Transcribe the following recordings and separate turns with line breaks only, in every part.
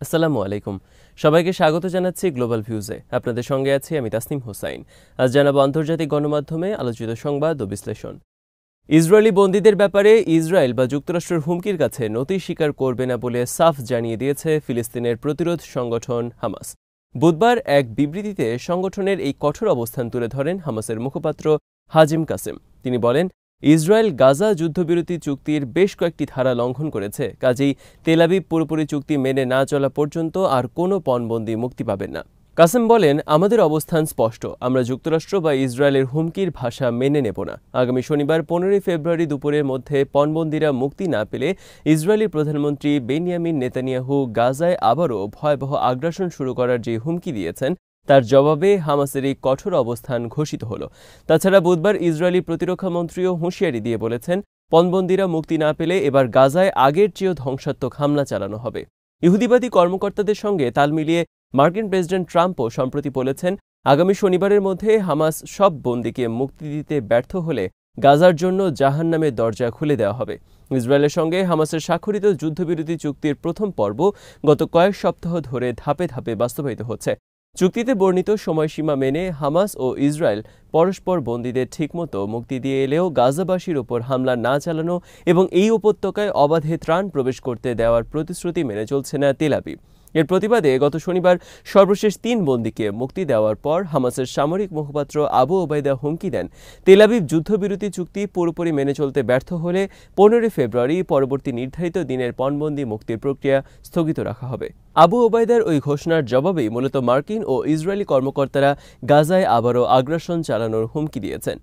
আসসালামু আলাইকুম। সবাইকে স্বাগত জানাচ্ছি গ্লোবাল ভিউজে। আপনাদের সঙ্গে আছি আমি তাসনিম হোসাইন। আজ জানাবো আন্তর্জাতিক গণমাধ্যমে আলোচিত সংবাদ ও বিশ্লেষণ। ইসরায়েলি বন্দীদের ব্যাপারে ইসরায়েল বা যুক্তরাষ্ট্রের হুমকির কাছে নতি স্বীকার করবে না বলে সাফ জানিয়ে দিয়েছে ফিলিস্তিনের প্রতিরোধ সংগঠন হামাস। বুধবার এক বিবৃতিতে সংগঠনের এই কঠোর অবস্থান তুলে ধরেন হামাসের মুখপাত্র হাজিম কাসেম। তিনি বলেন, ইসরায়েল গাজা যুদ্ধবিরতি চুক্তির বেশ কয়েকটি ধারা লঙ্ঘন করেছে, কাজেই তেল আবিব পুরোপুরি চুক্তি মেনে না চলা পর্যন্ত আর কোনো পণবন্দী মুক্তি পাবেন না। কাসেম বলেন, আমাদের অবস্থান স্পষ্ট, আমরা যুক্তরাষ্ট্র বা ইসরায়েলের হুমকির ভাষা মেনে নেব না। আগামী শনিবার 15 ফেব্রুয়ারি দুপুরের মধ্যে পণবন্দীরা মুক্তি না পেলে ইসরায়েলি প্রধানমন্ত্রী বেনিয়ামিন নেতানিয়াহু গাজায় আবারও ভয়াবহ আগ্রাসন শুরু করার যে হুমকি দিয়েছেন তার জবাবে হামাসের এই কঠোর অবস্থান ঘোষিত হল। তাছাড়া বুধবার ইসরায়েলি প্রতিরক্ষা মন্ত্রীও হুঁশিয়ারি দিয়ে বলেছেন, পণবন্দীরা মুক্তি না পেলে এবার গাজায় আগের চেয়েও ধ্বংসাত্মক হামলা চালানো হবে। ইহুদিবাদী কর্মকর্তাদের সঙ্গে তাল মিলিয়ে মার্কিন প্রেসিডেন্ট ট্রাম্পও সম্প্রতি বলেছেন, আগামী শনিবারের মধ্যে হামাস সব বন্দীকে মুক্তি দিতে ব্যর্থ হলে গাজার জন্য জাহান্নামের দরজা খুলে দেওয়া হবে। ইসরায়েলের সঙ্গে হামাসের স্বাক্ষরিত যুদ্ধবিরতি চুক্তির প্রথম পর্ব গত কয়েক সপ্তাহ ধরে ধাপে ধাপে বাস্তবায়িত হচ্ছে। চুক্তিতে বর্ণিত সময়সীমা মেনে হামাস ও ইসরায়েল পরস্পর বন্দীদের ঠিকমতো মুক্তি দিয়ে এলেও গাজাবাসীর ওপর হামলা না চালানো এবং এই উপত্যকায় অবাধে ত্রাণ প্রবেশ করতে দেওয়ার প্রতিশ্রুতি মেনে চলছে না তেল আবিব। এর প্রতিবাদে গত শনিবার সর্বশেষ 3 বন্দীকে মুক্তি দেওয়ার পর হামাসের সামরিক মুখপাত্র আবু ওবায়দা হুমকি দেন, তেল আবিব যুদ্ধবিরতি চুক্তি পুরোপুরি মেনে চলতে ব্যর্থ হলে 15 ফেব্রুয়ারি পরবর্তী নির্ধারিত দিনের পণবন্দী মুক্তির প্রক্রিয়া স্থগিত রাখা হবে। আবু ওবায়দার ওই ঘোষণার জবাবেই মূলত মার্কিন ও ইসরায়েলি কর্মকর্তারা গাজায় আবারও আগ্রাসন চালানোর হুমকি দিয়েছেন।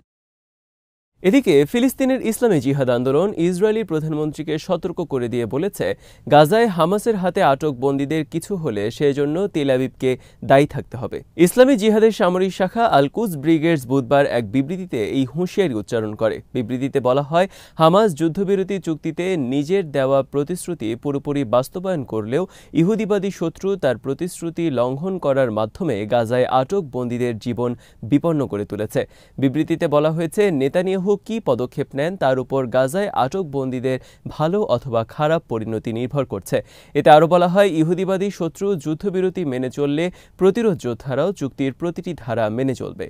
এদিকে ফিলিস্তিনের ইসলামী জিহাদ আন্দোলন ইসরায়েলি প্রধানমন্ত্রীকে সতর্ক করে দিয়ে বলেছে, গাজায় হামাসের হাতে আটক বন্দীদের কিছু হলে সেজন্য তেল আবিবকে দায়ী থাকতে হবে। ইসলামী জিহাদের সামরিক শাখা আল কুদস ব্রিগেডস বুধবার এক বিবৃতিতে এই হুঁশিয়ারি উচ্চারণ করে। বিবৃতিতে বলা হয়, হামাস যুদ্ধবিরতি চুক্তিতে নিজের দেওয়া প্রতিশ্রুতি পুরোপুরি বাস্তবায়ন করলেও ইহুদিবাদী শত্রু তার প্রতিশ্রুতি লঙ্ঘন করার মাধ্যমে গাজায় আটক বন্দীদের জীবন বিপন্ন করে তুলেছে। বিবৃতিতে বলা হয়েছে, নেতানিয়াহু কি পদক্ষেপ নেন তার উপর গাজায় আটক বন্দীদের ভালো অথবা খারাপ পরিণতি নির্ভর করছে। এতে আরও বলা হয়, ইহুদিবাদী শত্রু যুদ্ধবিরতি মেনে চললে প্রতিরোধ যোদ্ধারাও চুক্তির প্রতিটি ধারা মেনে চলবে।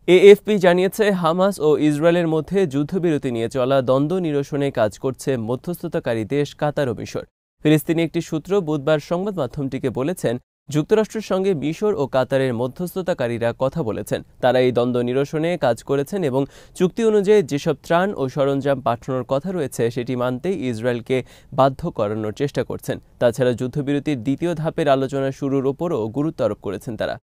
এএফপি জানিয়েছে, হামাস ও ইসরায়েলের মধ্যে যুদ্ধবিরতি নিয়ে চলা দ্বন্দ্ব নিরসনে কাজ করছে মধ্যস্থতাকারী দেশ কাতার ও মিশর। ফিলিস্তিনি একটি সূত্র বুধবার সংবাদ মাধ্যমটিকে বলেছেন, যুক্তরাষ্ট্রের সঙ্গে মিশর ও কাতারের মধ্যস্থতাকারীরা কথা বলেছেন। তারা এই দ্বন্দ্ব নিরসনে কাজ করেছেন এবং চুক্তি অনুযায়ী যেসব ত্রাণ ও সরঞ্জাম পাঠানোর কথা রয়েছে সেটি মানতে ইসরায়েলকে বাধ্য করানোর চেষ্টা করছেন। তাছাড়া যুদ্ধবিরতির দ্বিতীয় ধাপের আলোচনা শুরুর ওপরও গুরুত্ব আরোপ করেছেন তারা।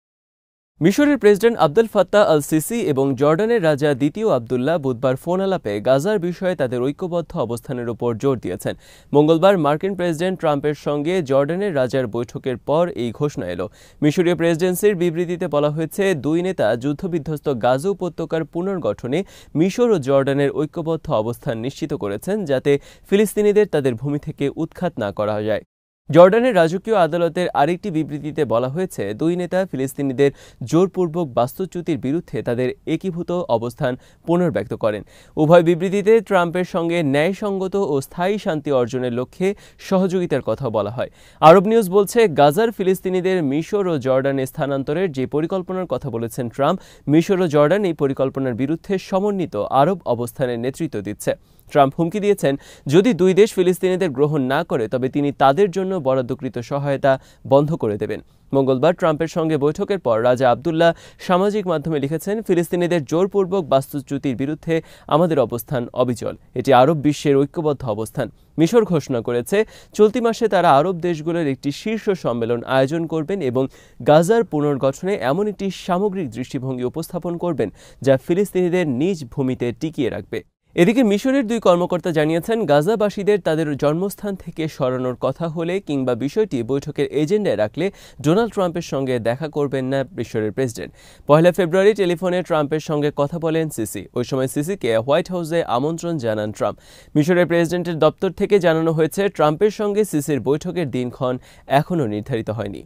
মিশরের president Abdul Fattah al CC এবং জর্ডানের রাজা দ্বিতীয় আবদুল্লাহ বুধবার ফোন আলাপে গাজার বিষয়ে তাদের ঐক্যবদ্ধ অবস্থানের উপর জোর দিয়েছেন। মঙ্গলবার মার্কিন প্রেসিডেন্ট ট্রাম্পের সঙ্গে জর্ডানের রাজার বৈঠকের পর এই ঘোষণা এলো। মিশরীয় প্রেসিডেন্সির বিবৃতিতে বলা হয়েছে, দুই নেতা যুদ্ধবিধ্বস্ত গাজা উপত্যকার পুনর্গঠনে মিশর ও জর্ডানের ঐক্যবদ্ধ অবস্থান নিশ্চিত করেছেন, যাতে ফিলিস্তিনিদের তাদের ভূমি থেকে উৎখাত না করা যায়। জর্ডানের রাজকীয় আদালতের আরেকটি বিবৃতিতে বলা হয়েছে, দুই নেতা ফিলিস্তিনিদের জোরপূর্বক বাস্তুচ্যুতির বিরুদ্ধে তাদের একীভূত অবস্থান পুনর্ব্যক্ত করেন। উভয় বিবৃতিতে ট্রাম্পের সঙ্গে ন্যায়সঙ্গত ও স্থায়ী শান্তি অর্জনের লক্ষ্যে সহযোগিতার কথা বলা হয়। আরব নিউজ বলছে, গাজার ফিলিস্তিনিদের মিশর ও জর্ডানে স্থানান্তরের যে পরিকল্পনার কথা বলেছেন ট্রাম্প, মিশর ও জর্ডান এই পরিকল্পনার বিরুদ্ধে সমন্বিত আরব অবস্থানের নেতৃত্ব দিচ্ছে। ট্রাম্প হুমকি দিয়েছেন, যদি দুই দেশ ফিলিস্তিনিদের গ্রহণ না করে তবে তিনি তাদের জন্য বরাদ্দকৃত সহায়তা বন্ধ করে দেবেন। মঙ্গলবার ট্রাম্পের সঙ্গে বৈঠকের পর রাজা আবদুল্লাহ সামাজিক মাধ্যমে লিখেছেন, ফিলিস্তিনিদের জোরপূর্বক বাস্তুচ্যুতির বিরুদ্ধে আমাদের অবস্থান অবিচল। এটি আরব বিশ্বের ঐক্যবদ্ধ অবস্থান। মিশর ঘোষণা করেছে, চলতি মাসে তারা আরব দেশগুলোর একটি শীর্ষ সম্মেলন আয়োজন করবেন এবং গাজার পুনর্গঠনে এমন একটি সামগ্রিক দৃষ্টিভঙ্গি উপস্থাপন করবেন যা ফিলিস্তিনিদের নিজ ভূমিতে টিকিয়ে রাখবে। এদিকে মিশরের দুই কর্মকর্তা জানিয়েছেন, গাজাবাসীদের তাদের জন্মস্থান থেকে সরানোর কথা হলে কিংবা বিষয়টি বৈঠকের এজেন্ডায় রাখলে ডোনাল্ড ট্রাম্পের সঙ্গে দেখা করবেন না মিশরের প্রেসিডেন্ট। 1 ফেব্রুয়ারি টেলিফোনে ট্রাম্পের সঙ্গে কথা বলেন সিসি। ওই সময় সিসিকে হোয়াইট হাউসে আমন্ত্রণ জানান ট্রাম্প। মিশরের প্রেসিডেন্টের দপ্তর থেকে জানানো হয়েছে, ট্রাম্পের সঙ্গে সিসির বৈঠকের দিনক্ষণ এখনও নির্ধারিত হয়নি।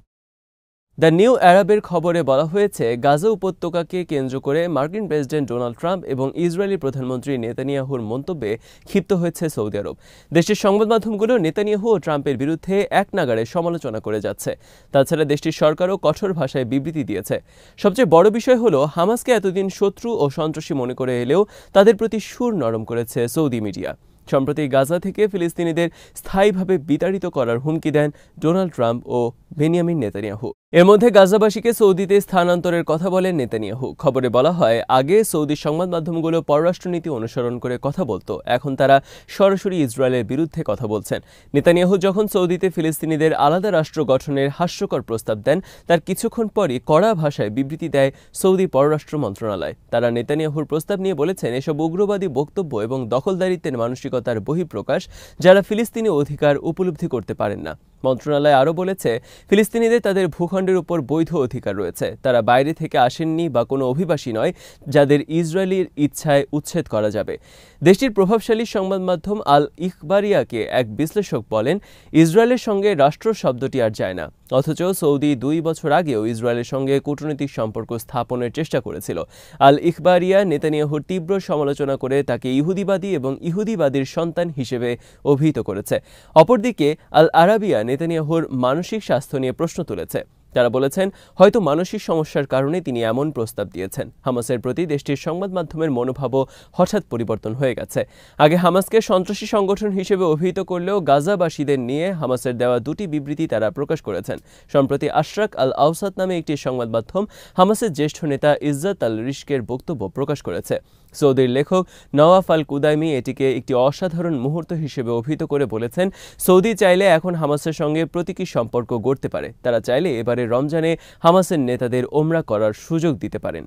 দ্য নিউ আরবের খবরে বলা হয়েছে, গাজা উপত্যকাকে কেন্দ্র করে মার্কিন প্রেসিডেন্ট ডোনাল্ড ট্রাম্প এবং ইসরায়েলি প্রধানমন্ত্রী নেতানিয়াহুর মন্তব্যে ক্ষিপ্ত হয়েছে সৌদি আরব। দেশটির সংবাদ মাধ্যমগুলো নেতানিয়াহু ও ট্রাম্পের বিরুদ্ধে একনাগাড়ে সমালোচনা করে যাচ্ছে। তাছাড়া দেশটির সরকারও কঠোর ভাষায় বিবৃতি দিয়েছে। সবচেয়ে বড় বিষয় হলো, হামাসকে এতদিন শত্রু ও সন্ত্রাসী মনে করে এলেও তাদের প্রতি সুর নরম করেছে সৌদি মিডিয়া। সম্প্রতি গাজা থেকে ফিলিস্তিনিদের স্থায়ীভাবে বিতাড়িত করার হুমকি দেন ডোনাল্ড ট্রাম্প ও বেনিয়ামিন নেতানিয়াহু। এর মধ্যে গাজাবাসীকে সৌদিতে স্থানান্তরের কথা বলেন নেতানিয়াহু। খবরে বলা হয়, আগে সৌদি সংবাদ মাধ্যমগুলো পররাষ্ট্রনীতি অনুসরণ করে কথা বলতো, এখন তারা সরাসরি ইসরায়েলের বিরুদ্ধে কথা বলছেন। নেতানিয়াহু যখন সৌদিতে ফিলিস্তিনিদের আলাদা রাষ্ট্র গঠনের হাস্যকর প্রস্তাব দেন, তার কিছুক্ষণ পরই কড়া ভাষায় বিবৃতি দেয় সৌদি পররাষ্ট্র মন্ত্রণালয়। তারা নেতানিয়াহুর প্রস্তাব নিয়ে বলেছেন, এসব উগ্রবাদী বক্তব্য এবং দখলদারিত্বের মানসিকতার বহিঃপ্রকাশ, যারা ফিলিস্তিনি অধিকার উপলব্ধি করতে পারেন না। মন্ত্রণালয় আরও বলেছে, ফিলিস্তিনিদের তাদের ভূখণ্ডের উপর বৈধ অধিকার রয়েছে। তারা বাইরে থেকে আসেননি বা কোনো অভিবাসী নয়, যাদের ইসরায়েলির ইচ্ছায় উচ্ছেদ করা যাবে। দেশটির প্রভাবশালী সংবাদ মাধ্যম আল ইখবারিয়াকে এক বিশ্লেষক বলেন, ইসরায়েলের সঙ্গে রাষ্ট্র শব্দটি আর যায় না। অথচ সৌদি 2 বছর আগেও ইসরায়েলের সঙ্গে কূটনৈতিক সম্পর্ক স্থাপনের চেষ্টা করেছিল। আল ইখবারিয়া নেতানিয়াহুর তীব্র সমালোচনা করে তাকে ইহুদিবাদী এবং ইহুদিবাদীর সন্তান হিসেবে অভিহিত করেছে। অপরদিকে আল আরাবিয়া নেতানিয়াহুর মানসিক স্বাস্থ্য নিয়ে প্রশ্ন তুলেছে। তারা বলেছেন, হয়তো মানসিক সমস্যার কারণে তিনি এমন প্রস্তাব দিয়েছেন। হামাসের প্রতি দেশটির সংবাদ মাধ্যমের মনোভাবও হঠাৎ পরিবর্তন হয়ে গেছে। আগে হামাসকে সন্ত্রাসী সংগঠন হিসেবে অভিহিত করলেও গাজাবাসীদের নিয়ে হামাসের দেওয়া 2টি বিবৃতি তারা প্রকাশ করেছেন। সম্প্রতি আশরাক আল আওসাত নামে একটি সংবাদ মাধ্যম হামাসের জ্যেষ্ঠ নেতা ইজ্জাত আল রিশকের বক্তব্য প্রকাশ করেছে। সৌদির লেখক নওয়াফ আল কুদাইমি এটিকে একটি অসাধারণ মুহূর্ত হিসেবে অভিহিত করে বলেছেন, সৌদি চাইলে এখন হামাসের সঙ্গে প্রতীকী সম্পর্ক গড়তে পারে। তারা চাইলে এবারে রমজানে হামাসের নেতাদের ওমরা করার সুযোগ দিতে পারেন।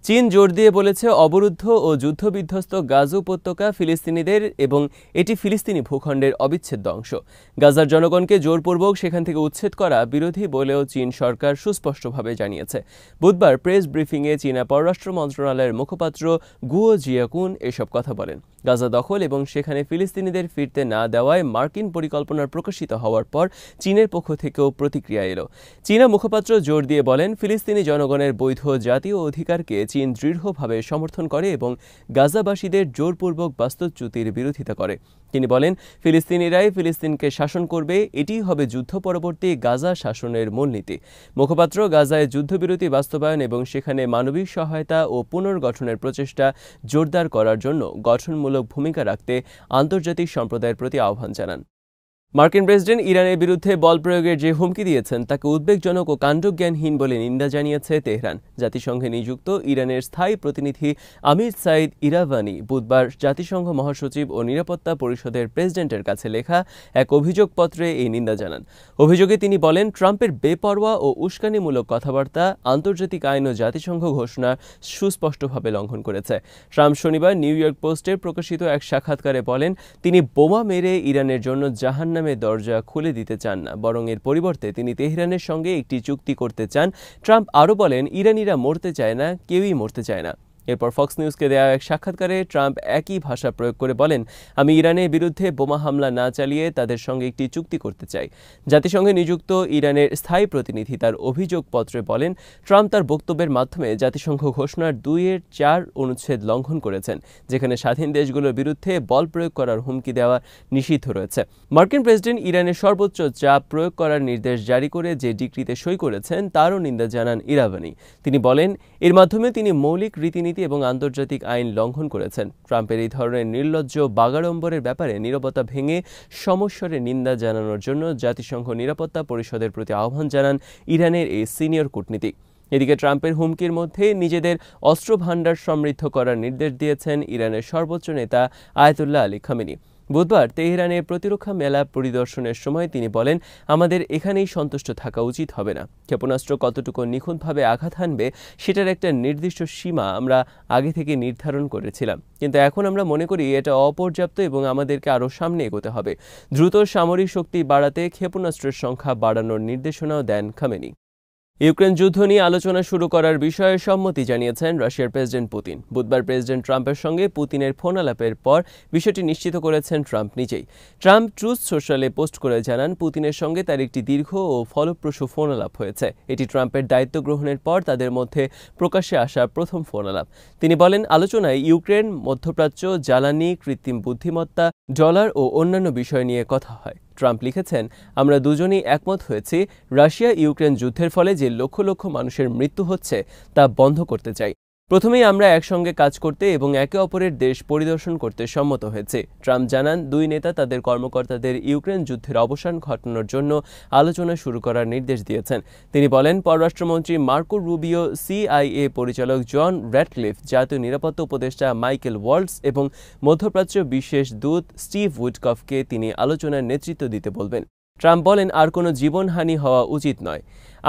চীন জোর দিয়ে বলেছে, অবরুদ্ধ ও যুদ্ধবিধ্বস্ত গাজা উপত্যকা ফিলিস্তিনিদের এবং এটি ফিলিস্তিনি ভূখণ্ডের অবিচ্ছেদ্য অংশ। গাজার জনগণকে জোরপূর্বক সেখান থেকে উচ্ছেদ করা বিরোধী বলেও চীন সরকার সুস্পষ্টভাবে জানিয়েছে। বুধবার প্রেস ব্রিফিংয়ে চীনা পররাষ্ট্র মন্ত্রণালয়ের মুখপাত্র গুয়ো জিয়াকুন এসব কথা বলেন। গাজা দখল এবং সেখানে ফিলিস্তিনিদের ফিরতে না দেওয়ায় মার্কিন পরিকল্পনার প্রকাশিত হওয়ার পর চীনের পক্ষ থেকেও প্রতিক্রিয়া এলো। চীনা মুখপাত্র জোর দিয়ে বলেন, ফিলিস্তিনি জনগণের বৈধ জাতীয় অধিকারকে চীন দৃঢ়ভাবে সমর্থন করে এবং গাজাবাসীদের জোরপূর্বক বাস্তুচ্যুতির বিরোধিতা করে। তিনি বলেন, ফিলিস্তিনিরাই ফিলিস্তিনকে শাসন করবে, এটিই হবে যুদ্ধ পরবর্তী গাজা শাসনের মূলনীতি। মুখপাত্র গাজায় যুদ্ধবিরতি বাস্তবায়ন এবং সেখানে মানবিক সহায়তা ও পুনর্গঠনের প্রচেষ্টা জোরদার করার জন্য গঠনমূলক ভূমিকা রাখতে আন্তর্জাতিক সম্প্রদায়ের প্রতি আহ্বান জানান। মার্কিন প্রেসিডেন্ট ইরানের বিরুদ্ধে বল প্রয়োগের যে হুমকি দিয়েছেন তাকে উদ্বেগজনক ও কাণ্ডজ্ঞানহীন বলে নিন্দা জানিয়েছে তেহরান। জাতিসংঘে নিযুক্ত ইরানের স্থায়ী প্রতিনিধি আমির সাইদ ইরাভানি বুধবার জাতিসংঘ মহাসচিব ও নিরাপত্তা পরিষদের প্রেসিডেন্টের কাছে লেখা এক অভিযোগপত্রে এই নিন্দা জানান। অভিযোগে তিনি বলেন, ট্রাম্পের বেপরোয়া ও উস্কানিমূলক কথাবার্তা আন্তর্জাতিক আইন ও জাতিসংঘ ঘোষণা সুস্পষ্টভাবে লঙ্ঘন করেছে। ট্রাম্প শনিবার নিউ ইয়র্ক পোস্টে প্রকাশিত এক সাক্ষাৎকারে বলেন, তিনি বোমা মেরে ইরানের জন্য জাহান্নামের দরজা খুলে দিতে চান না, বরং এর পরিবর্তে তিনি তেহরানের সঙ্গে একটি চুক্তি করতে চান। ট্রাম্প আরও বলেন, ইরানিরা মরতে চায় না, কেউই মরতে চায় না। এরপর ফক্স নিউজকে দেওয়া এক সাক্ষাৎকারে ট্রাম্প একই ভাষা প্রয়োগ করে বলেন, আমি ইরানের বিরুদ্ধে বোমা হামলা না চালিয়ে তাদের সঙ্গে একটি চুক্তি করতে চাই। জাতিসংঘে নিযুক্ত ইরানের স্থায়ী প্রতিনিধি তার অভিযোগপত্রে বলেন, ট্রাম্প তার বক্তব্যের মাধ্যমে জাতিসংঘ ঘোষণার 2-4 অনুচ্ছেদ লঙ্ঘন করেছেন, যেখানে স্বাধীন দেশগুলোর বিরুদ্ধে বল প্রয়োগ করার হুমকি দেওয়া নিষিদ্ধ রয়েছে। মার্কিন প্রেসিডেন্ট ইরানের সর্বোচ্চ চাপ প্রয়োগ করার নির্দেশ জারি করে যে ডিক্রিতে সই করেছেন তারও নিন্দা জানান ইরাভানি। তিনি বলেন, এর মাধ্যমে তিনি মৌলিক রীতিনীতি এবং আন্তর্জাতিক আইন লঙ্ঘন করেছেন। ট্রাম্পের এই ধরনের নির্লজ্জ বাগাড়ম্বরের ব্যাপারে নীরবতা ভেঙে সমস্বরে নিন্দা জানানোর জন্য জাতিসংঘ নিরাপত্তা পরিষদের প্রতি আহ্বান জানান ইরানের এই সিনিয়র কূটনীতিক। এদিকে ট্রাম্পের হুমকির মধ্যে নিজেদের অস্ত্র ভাণ্ডার সমৃদ্ধ করার নির্দেশ দিয়েছেন ইরানের সর্বোচ্চ নেতা আয়াতুল্লাহ আলী খামেনি। বুধবার তেহরানে প্রতিরক্ষা মেলা পরিদর্শনের সময় তিনি বলেন, আমাদের এখানেই সন্তুষ্ট থাকা উচিত হবে না। ক্ষেপণাস্ত্র কতটুকু নিখুঁতভাবে আঘাত হানবে সেটার একটা নির্দিষ্ট সীমা আমরা আগে থেকে নির্ধারণ করেছিলাম, কিন্তু এখন আমরা মনে করি এটা অপর্যাপ্ত এবং আমাদেরকে আরও সামনে এগোতে হবে। দ্রুত সামরিক শক্তি বাড়াতে ক্ষেপণাস্ত্রের সংখ্যা বাড়ানোর নির্দেশনাও দেন খামেনি। ইউক্রেন যুদ্ধ নিয়ে আলোচনা শুরু করার বিষয়ে সম্মতি জানিয়েছেন রাশিয়ার প্রেসিডেন্ট পুতিন। বুধবার প্রেসিডেন্ট ট্রাম্পের সঙ্গে পুতিনের ফোন আলাপের পর বিষয়টি নিশ্চিত করেছেন ট্রাম্প নিজেই। ট্রাম্প ট্রুথ সোশ্যালে পোস্ট করে জানান, পুতিনের সঙ্গে তার একটি দীর্ঘ ও ফলপ্রসূ ফোন আলাপ হয়েছে। এটি ট্রাম্পের দায়িত্ব গ্রহণের পর তাদের মধ্যে প্রকাশ্যে আসা প্রথম ফোন আলাপ। তিনি বলেন, আলোচনায় ইউক্রেন, মধ্যপ্রাচ্য, জ্বালানি, কৃত্রিম বুদ্ধিমত্তা, ডলার ও অন্যান্য বিষয় নিয়ে কথা হয়। ট্রাম্প লিখেছেন, আমরা দুজনেই একমত হয়েছি রাশিয়া ইউক্রেন যুদ্ধের ফলে যে লক্ষ লক্ষ মানুষের মৃত্যু হচ্ছে তা বন্ধ করতে চাই। প্রথমেই আমরা একসঙ্গে কাজ করতে এবং একে অপরের দেশ পরিদর্শন করতে সম্মত হয়েছে। ট্রাম্প জানান, দুই নেতা তাদের কর্মকর্তাদের ইউক্রেন যুদ্ধের অবসান ঘটানোর জন্য আলোচনা শুরু করার নির্দেশ দিয়েছেন। তিনি বলেন, পররাষ্ট্রমন্ত্রী মার্কো রুবিও, CIA পরিচালক জন র্যাটক্লিফ, জাতীয় নিরাপত্তা উপদেষ্টা মাইকেল ওয়াল্টস এবং মধ্যপ্রাচ্য বিশেষ দূত স্টিভ উইটকফকে তিনি আলোচনার নেতৃত্ব দিতে বলবেন। ট্রাম্প বলেন, আর কোনো জীবনহানি হওয়া উচিত নয়।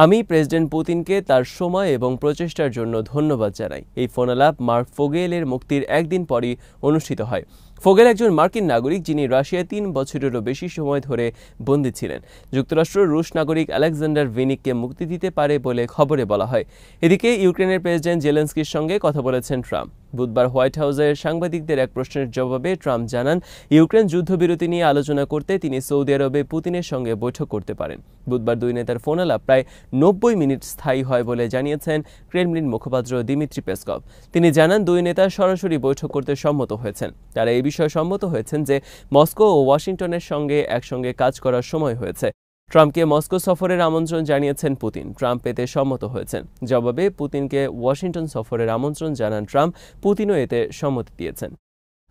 আমি প্রেসিডেন্ট পুতিনকে তার সময় এবং প্রচেষ্টার জন্য ধন্যবাদ জানাই। এই ফোন আলাপ মার্ক ফোগেলের মুক্তির একদিন পরই অনুষ্ঠিত হয়। ফোগেল একজন মার্কিন নাগরিক যিনি রাশিয়ায় 3 বছরেরও বেশি সময় ধরে বন্দী ছিলেন। যুক্তরাষ্ট্র রুশ নাগরিক আলেকজান্ডার ভিনিককে মুক্তি দিতে পারে বলে খবরে বলা হয়। এদিকে ইউক্রেনের প্রেসিডেন্ট জেলেনস্কির সঙ্গে কথা বলেছেন ট্রাম্প। বুধবার হোয়াইট হাউসের সাংবাদিকদের এক প্রশ্নের জবাবে ট্রাম্প জানান, ইউক্রেন যুদ্ধবিরতি নিয়ে আলোচনা করতে তিনি সৌদি আরবে পুতিনের সঙ্গে বৈঠক করতে পারেন। বুধবার দুই নেতার ফোন আলাপ প্রায় 90 মিনিট স্থায়ী হয় বলে জানিয়েছেন ক্রেমলিন মুখপাত্র দিমিত্রি পেসকভ। তিনি জানান, দুই নেতা সরাসরি বৈঠক করতে সম্মত হয়েছেন। তারা এই বিষয়ে সম্মত হয়েছেন যে মস্কো ও ওয়াশিংটনের সঙ্গে একসঙ্গে কাজ করার সময় হয়েছে। ট্রাম্পকে মস্কো সফরের আমন্ত্রণ জানিয়েছেন পুতিন। ট্রাম্প এতে সম্মত হয়েছেন। জবাবে পুতিনকে ওয়াশিংটন সফরের আমন্ত্রণ জানান ট্রাম্প। পুতিনও এতে সম্মতি দিয়েছেন।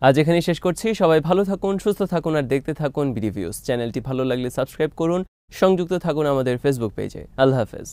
আজ এখানেই শেষ করছি। সবাই ভালো থাকুন, সুস্থ থাকুন আর দেখতে থাকুন বিডি ভিউজ। চ্যানেলটি ভালো লাগলে সাবস্ক্রাইব করুন। সংযুক্ত থাকুন আমাদের ফেসবুক পেজে। আল্লাহ হাফেজ।